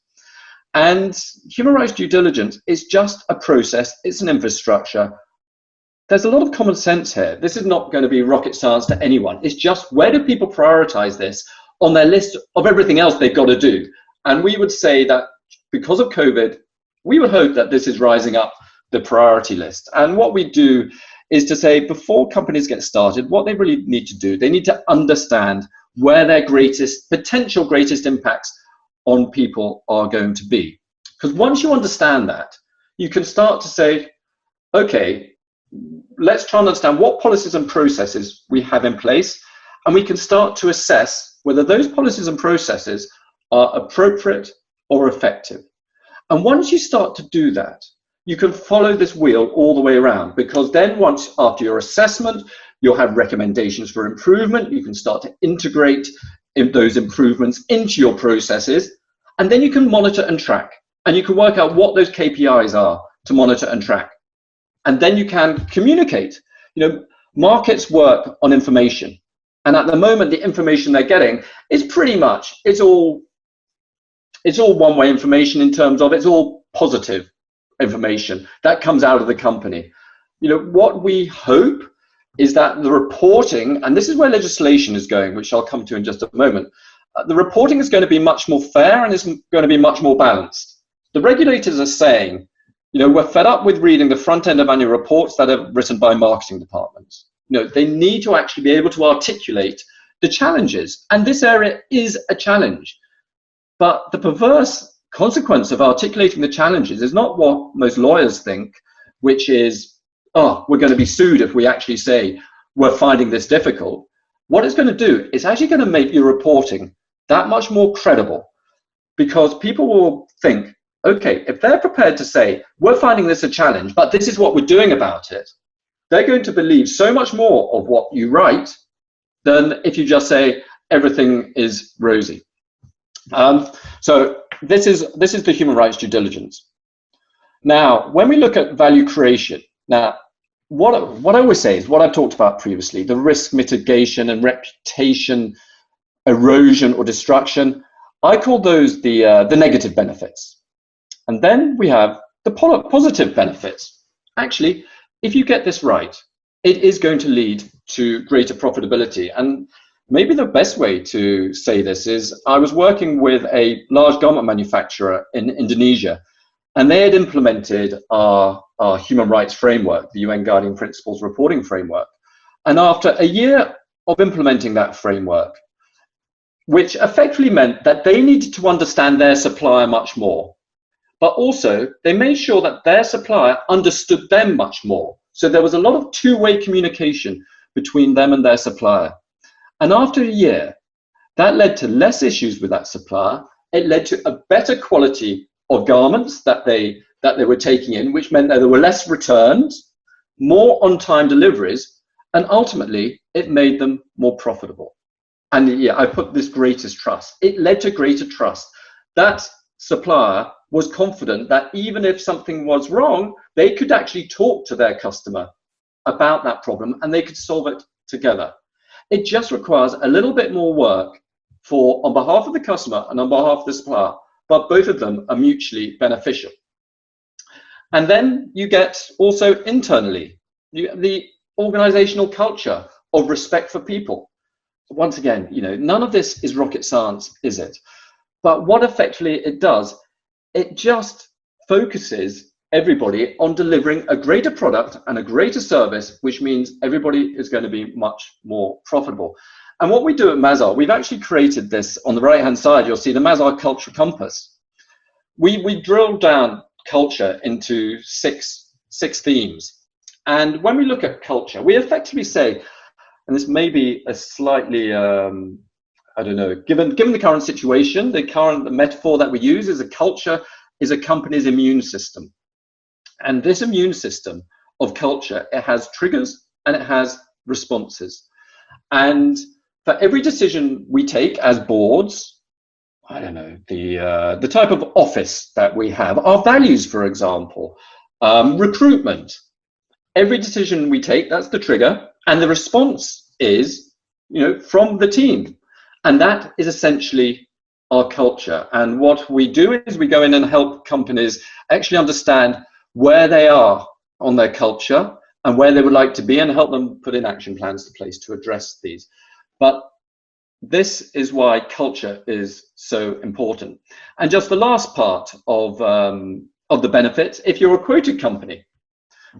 And human rights due diligence is just a process, it's an infrastructure. There's a lot of common sense here. This is not going to be rocket science to anyone. It's just, where do people prioritize this on their list of everything else they've got to do? And we would say that because of COVID, we would hope that this is rising up the priority list. And what we do is to say, before companies get started, what they really need to do, they need to understand where their potential greatest impacts on people are going to be. Because once you understand that, you can start to say, okay, let's try and understand what policies and processes we have in place, and we can start to assess whether those policies and processes are appropriate or effective. And once you start to do that, you can follow this wheel all the way around, because then once, after your assessment, you'll have recommendations for improvement. You can start to integrate those improvements into your processes, and then you can monitor and track, and you can work out what those KPIs are to monitor and track. And then you can communicate. You know, markets work on information, and at the moment, the information they're getting is pretty much, it's all one-way information, in terms of it's all positive information that comes out of the company. You know, what we hope is that the reporting, and this is where legislation is going, which I'll come to in just a moment, the reporting is going to be much more fair and is going to be much more balanced. The regulators are saying, you know, we're fed up with reading the front end of annual reports that are written by marketing departments. You know, they need to actually be able to articulate the challenges, and this area is a challenge. But the perverse consequence of articulating the challenges is not what most lawyers think, which is, oh, we're going to be sued if we actually say we're finding this difficult. What it's going to do is actually going to make your reporting that much more credible, because people will think, okay, if they're prepared to say, we're finding this a challenge, but this is what we're doing about it, they're going to believe so much more of what you write than if you just say everything is rosy. So this is the human rights due diligence. Now, when we look at value creation, now, what I always say is what I've talked about previously, the risk mitigation and reputation erosion or destruction. I call those the negative benefits. And then we have the positive benefits. Actually, if you get this right, it is going to lead to greater profitability. And maybe the best way to say this is, I was working with a large garment manufacturer in Indonesia, and they had implemented our human rights framework, the UN Guiding Principles reporting framework. And after a year of implementing that framework, which effectively meant that they needed to understand their supplier much more, but also they made sure that their supplier understood them much more. So there was a lot of two-way communication between them and their supplier. And after a year, that led to less issues with that supplier. It led to a better quality of garments that they were taking in, which meant that there were less returns, more on-time deliveries, and ultimately it made them more profitable. And yeah, I put this greatest trust. It led to greater trust. That supplier was confident that even if something was wrong, they could actually talk to their customer about that problem and they could solve it together. It just requires a little bit more work on behalf of the customer and on behalf of the supplier, but both of them are mutually beneficial. And then you get also internally, the organizational culture of respect for people. Once again, you know, none of this is rocket science, is it? But what effectively it does, it just focuses everybody on delivering a greater product and a greater service, which means everybody is going to be much more profitable. And what we do at Mazar, we've actually created this on the right-hand side. You'll see the Mazar Culture Compass. We drilled down culture into six themes. And when we look at culture, we effectively say, and this may be a slightly, I don't know, given the current situation, the metaphor that we use is a culture is a company's immune system. And this immune system of culture, it has triggers and it has responses. And for every decision we take as boards, I don't know, the type of office that we have, our values, for example, recruitment, every decision we take, that's the trigger, and the response is, from the team. And that is essentially our culture. And what we do is we go in and help companies actually understand where they are on their culture and where they would like to be, and help them put in action plans in place to address these. But this is why culture is so important. And just the last part of the benefits, if you're a quoted company,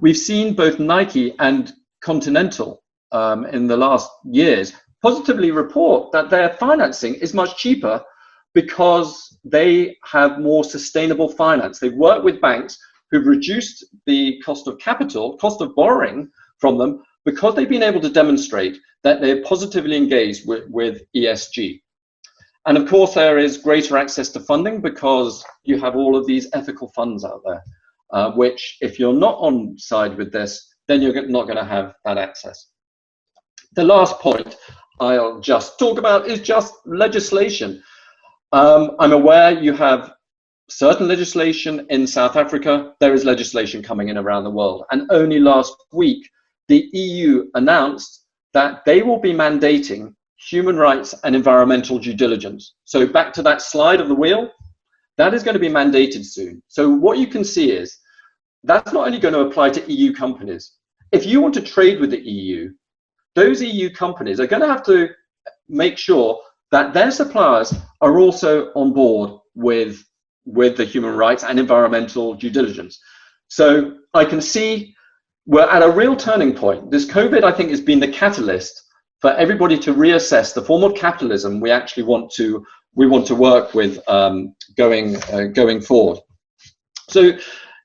we've seen both Nike and Continental in the last years positively report that their financing is much cheaper because they have more sustainable finance. They've worked with banks who've reduced the cost of capital, cost of borrowing from them, because they've been able to demonstrate that they're positively engaged with ESG. And of course, there is greater access to funding because you have all of these ethical funds out there, which if you're not on side with this, then you're not going to have that access. The last point I'll just talk about is just legislation. I'm aware you have certain legislation in South Africa. There is legislation coming in around the world. And only last week, the EU announced that they will be mandating human rights and environmental due diligence. So back to that slide of the wheel, that is going to be mandated soon. So what you can see is that's not only going to apply to EU companies. If you want to trade with the EU, those EU companies are going to have to make sure that their suppliers are also on board with the human rights and environmental due diligence. So I can see we're at a real turning point. This COVID, I think, has been the catalyst for everybody to reassess the form of capitalism we actually want to work with going forward. So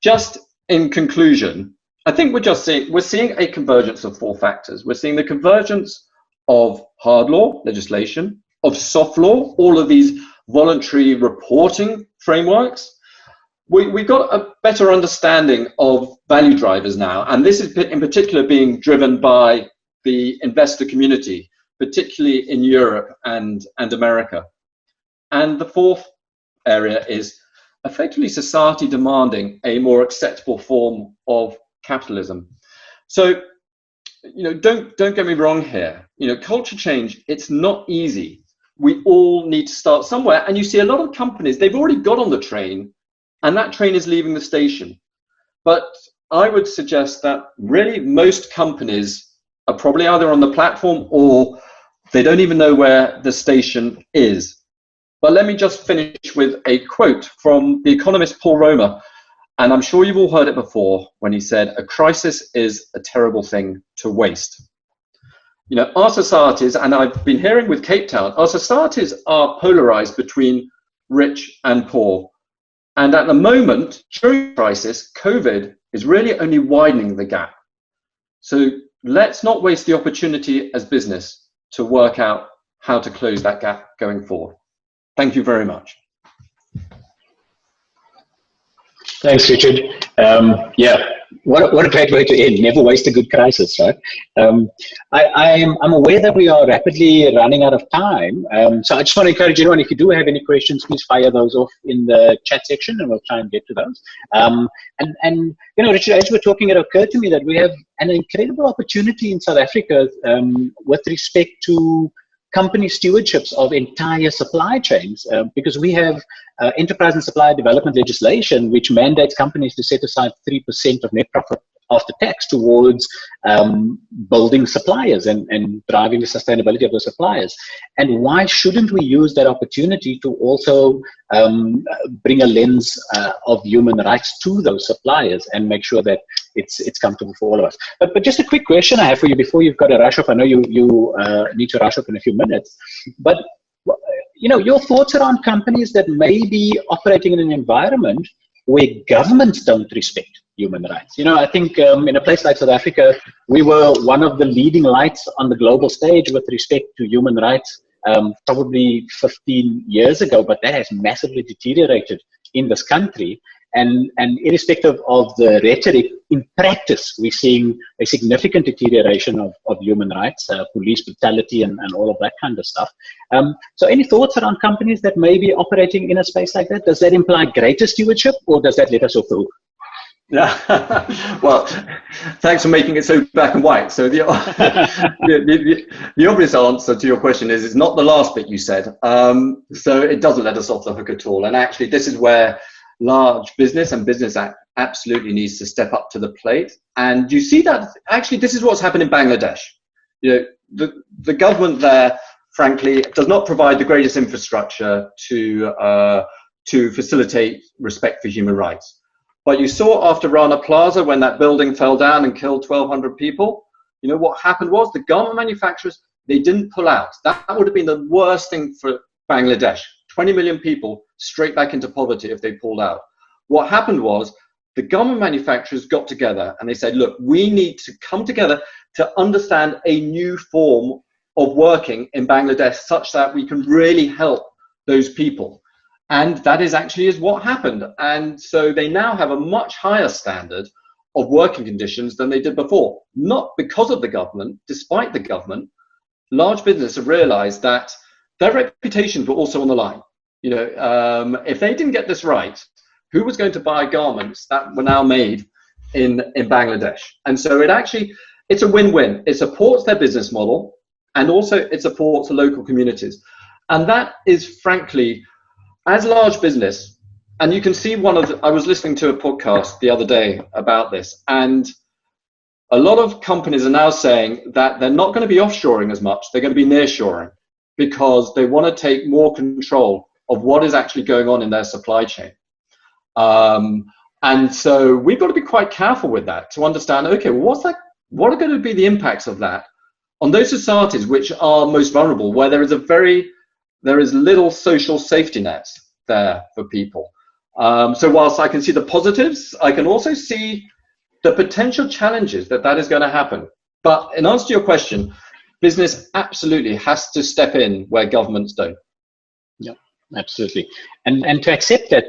just in conclusion, I think we're seeing a convergence of four factors. We're seeing the convergence of hard law legislation, of soft law, all of these voluntary reporting frameworks. We've got a better understanding of value drivers now, and this is in particular being driven by the investor community, particularly in Europe and America. And the fourth area is effectively society demanding a more acceptable form of capitalism. So, don't get me wrong here. Culture change, it's not easy. We all need to start somewhere, and you see a lot of companies, they've already got on the train, and that train is leaving the station. But I would suggest that really most companies are probably either on the platform or they don't even know where the station is. But let me just finish with a quote from the economist Paul Romer, and I'm sure you've all heard it before when he said, "A crisis is a terrible thing to waste." Our societies, and I've been hearing with Cape Town, our societies are polarized between rich and poor. And at the moment, during the crisis, COVID is really only widening the gap. So let's not waste the opportunity as business to work out how to close that gap going forward. Thank you very much. Thanks, Richard. What a great way to end. Never waste a good crisis, right? I'm aware that we are rapidly running out of time. So I just want to encourage anyone, if you do have any questions, please fire those off in the chat section and we'll try and get to those. And Richard, as we're talking, it occurred to me that we have an incredible opportunity in South Africa with respect to company stewardships of entire supply chains, because we have enterprise and supplier development legislation which mandates companies to set aside 3% of net profit after tax towards building suppliers and driving the sustainability of the suppliers. And why shouldn't we use that opportunity to also bring a lens of human rights to those suppliers and make sure that it's comfortable for all of us? But just a quick question I have for you before you've got to rush off. I know you need to rush off in a few minutes, but your thoughts around companies that may be operating in an environment where governments don't respect human rights. I think in a place like South Africa, we were one of the leading lights on the global stage with respect to human rights probably 15 years ago, but that has massively deteriorated in this country. And irrespective of the rhetoric, in practice, we're seeing a significant deterioration of human rights, police brutality, and all of that kind of stuff. So any thoughts around companies that may be operating in a space like that? Does that imply greater stewardship, or does that let us off the hook? Yeah. Well, thanks for making it so black and white. So the obvious answer to your question is not the last bit you said. So it doesn't let us off the hook at all. And actually, this is where large business and business absolutely needs to step up to the plate. And you see that actually this is what's happened in Bangladesh. You know, the government there, frankly, does not provide the greatest infrastructure to facilitate respect for human rights. But you saw after Rana Plaza, when that building fell down and killed 1,200 people, you know, what happened was the garment manufacturers, they didn't pull out. That would have been the worst thing for Bangladesh. 20 million people straight back into poverty if they pulled out. What happened was the garment manufacturers got together and they said, look, we need to come together to understand a new form of working in Bangladesh such that we can really help those people. And that is what happened. And so they now have a much higher standard of working conditions than they did before. Not because of the government, despite the government, large business have realized that their reputations were also on the line. You know, if they didn't get this right, who was going to buy garments that were now made in Bangladesh? And so it's a win-win. It supports their business model and also it supports the local communities. And that is frankly, as large business, and you can see I was listening to a podcast the other day about this, and a lot of companies are now saying that they're not going to be offshoring as much, they're going to be nearshoring because they want to take more control of what is actually going on in their supply chain. And so we've got to be quite careful with that to understand, okay, well, what are going to be the impacts of that on those societies which are most vulnerable, where there is little social safety nets there for people. So whilst I can see the positives, I can also see the potential challenges that is going to happen. But in answer to your question, business absolutely has to step in where governments don't. Yeah, absolutely. And to accept that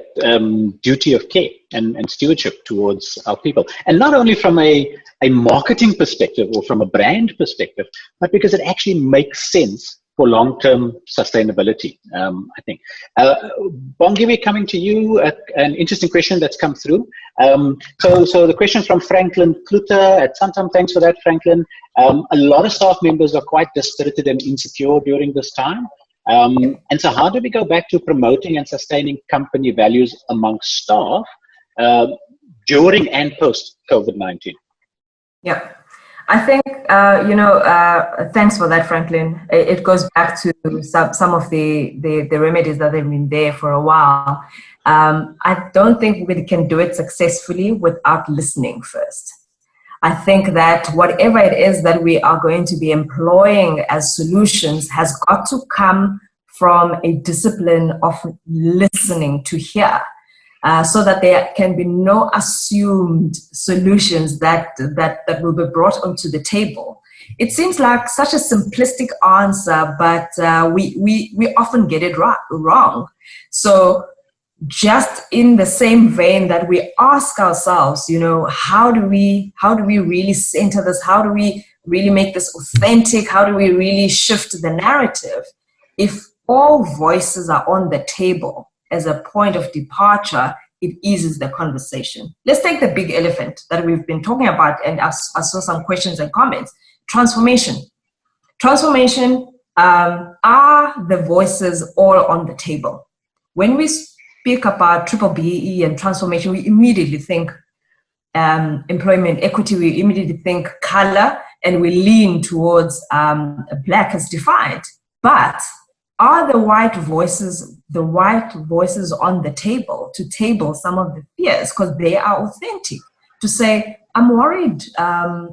duty of care and stewardship towards our people. And not only from a marketing perspective or from a brand perspective, but because it actually makes sense for long-term sustainability, I think. Bongiwe, coming to you, an interesting question that's come through. So the question from Franklin Kluter at Santam, thanks for that, Franklin. A lot of staff members are quite dispirited and insecure during this time. And so how do we go back to promoting and sustaining company values amongst staff during and post COVID-19? Yeah. I think, thanks for that, Franklin. It goes back to some of the remedies that have been there for a while. I don't think we can do it successfully without listening first. I think that whatever it is that we are going to be employing as solutions has got to come from a discipline of listening to hear. So that there can be no assumed solutions that will be brought onto the table. It seems like such a simplistic answer, but we often get it wrong. So just in the same vein that we ask ourselves, how do we really center this? How do we really make this authentic? How do we really shift the narrative? If all voices are on the table as a point of departure, it eases the conversation. Let's take the big elephant that we've been talking about, and I saw some questions and comments. Transformation. Are the voices all on the table? When we speak about BBBE and transformation, we immediately think employment equity, we immediately think color, and we lean towards black as defined. But are the white voices on the table to table some of the fears, because they are authentic, to say, I'm worried,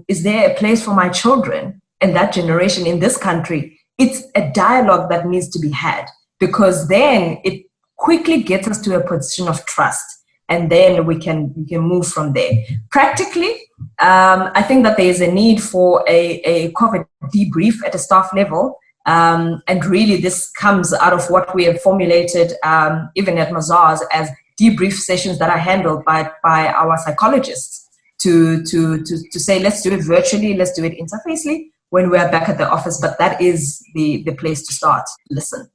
is there a place for my children and that generation in this country? It's a dialogue that needs to be had, because then it quickly gets us to a position of trust, and then we can move from there. Practically, I think that there is a need for a COVID debrief at a staff level. And really, this comes out of what we have formulated, even at Mazars, as debrief sessions that are handled by our psychologists to say, let's do it virtually, let's do it interfacely when we are back at the office. But that is the place to start. Listen.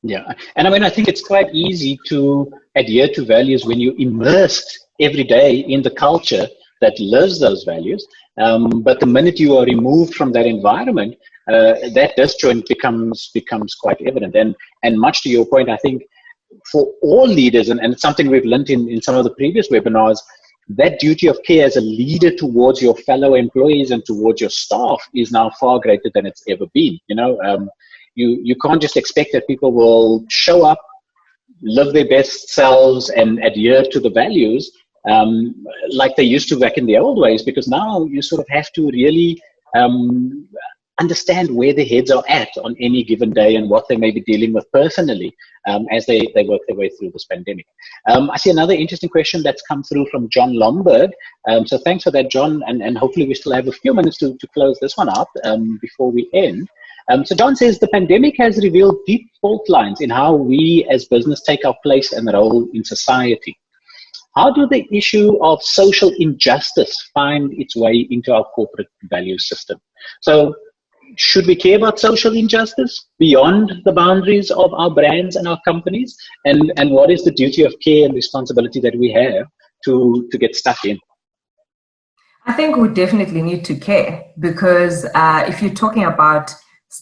Yeah, and I mean, I think it's quite easy to adhere to values when you're immersed every day in the culture that lives those values. But the minute you are removed from that environment, that disjoint becomes quite evident. And much to your point, I think for all leaders, and it's something we've learned in some of the previous webinars, that duty of care as a leader towards your fellow employees and towards your staff is now far greater than it's ever been. You can't just expect that people will show up, live their best selves, and adhere to the values like they used to back in the old ways, because now you sort of have to really understand where their heads are at on any given day and what they may be dealing with personally as they work their way through this pandemic. I see another interesting question that's come through from John Lomberg. So thanks for that, John, and hopefully we still have a few minutes to close this one out before we end. So John says, the pandemic has revealed deep fault lines in how we as business take our place and role in society. How do the issue of social injustice find its way into our corporate value system? So should we care about social injustice beyond the boundaries of our brands and our companies? And what is the duty of care and responsibility that we have to get stuck in? I think we definitely need to care, because if you're talking about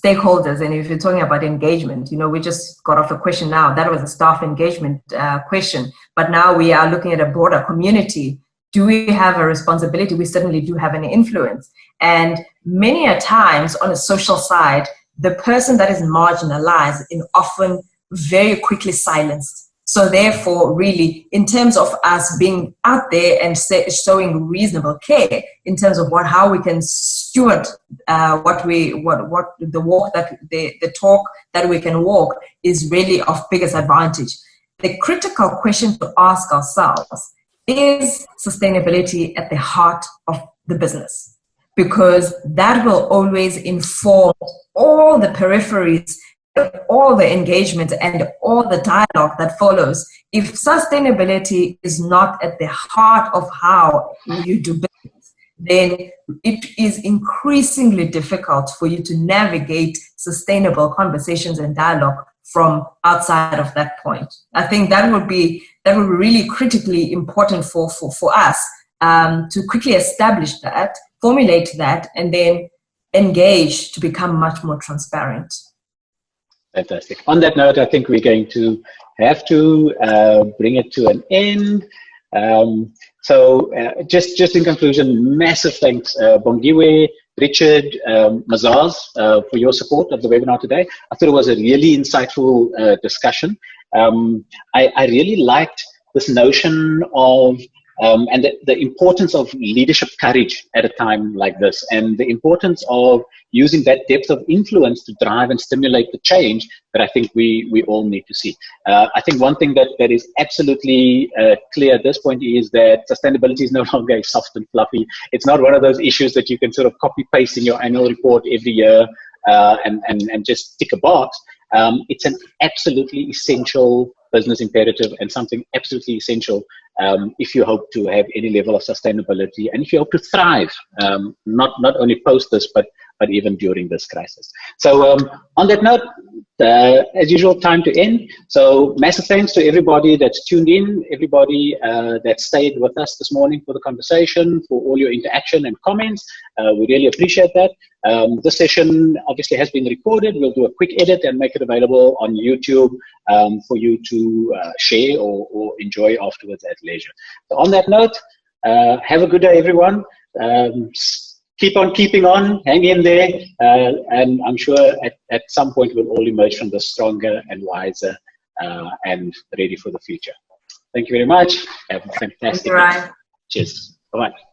stakeholders and if you're talking about engagement, we just got off a question now, that was a staff engagement question, but now we are looking at a broader community. Do we have a responsibility? We certainly do have an influence. And many a times on a social side, the person that is marginalized is often very quickly silenced. So therefore, really, in terms of us being out there and showing reasonable care in terms of how we can steward the talk that we can walk is really of biggest advantage. The critical question to ask ourselves is sustainability at the heart of the business, because that will always inform all the peripheries, all the engagement and all the dialogue that follows. If sustainability is not at the heart of how you do business, then it is increasingly difficult for you to navigate sustainable conversations and dialogue from outside of that point. I think that would be really critically important for us to quickly establish that, formulate that, and then engage to become much more transparent. Fantastic. On that note, I think we're going to have to bring it to an end. So just in conclusion, massive thanks, Bongiwe, Richard, Mazaz, for your support of the webinar today. I thought it was a really insightful discussion. I really liked this notion of and the importance of leadership courage at a time like this, and the importance of using that depth of influence to drive and stimulate the change that I think we all need to see. I think one thing that is absolutely clear at this point is that sustainability is no longer soft and fluffy. It's not one of those issues that you can sort of copy paste in your annual report every year and just tick a box. It's an absolutely essential business imperative and something absolutely essential if you hope to have any level of sustainability and if you hope to thrive, not only post this, but even during this crisis. So on that note, as usual, time to end. So massive thanks to everybody that's tuned in, everybody that stayed with us this morning for the conversation, for all your interaction and comments. We really appreciate that. This session obviously has been recorded. We'll do a quick edit and make it available on YouTube for you to share or enjoy afterwards at leisure. So on that note, have a good day, everyone. Keep on keeping on, hang in there, and I'm sure at some point we'll all emerge from this stronger and wiser and ready for the future. Thank you very much. Have a fantastic day. Cheers. Bye-bye.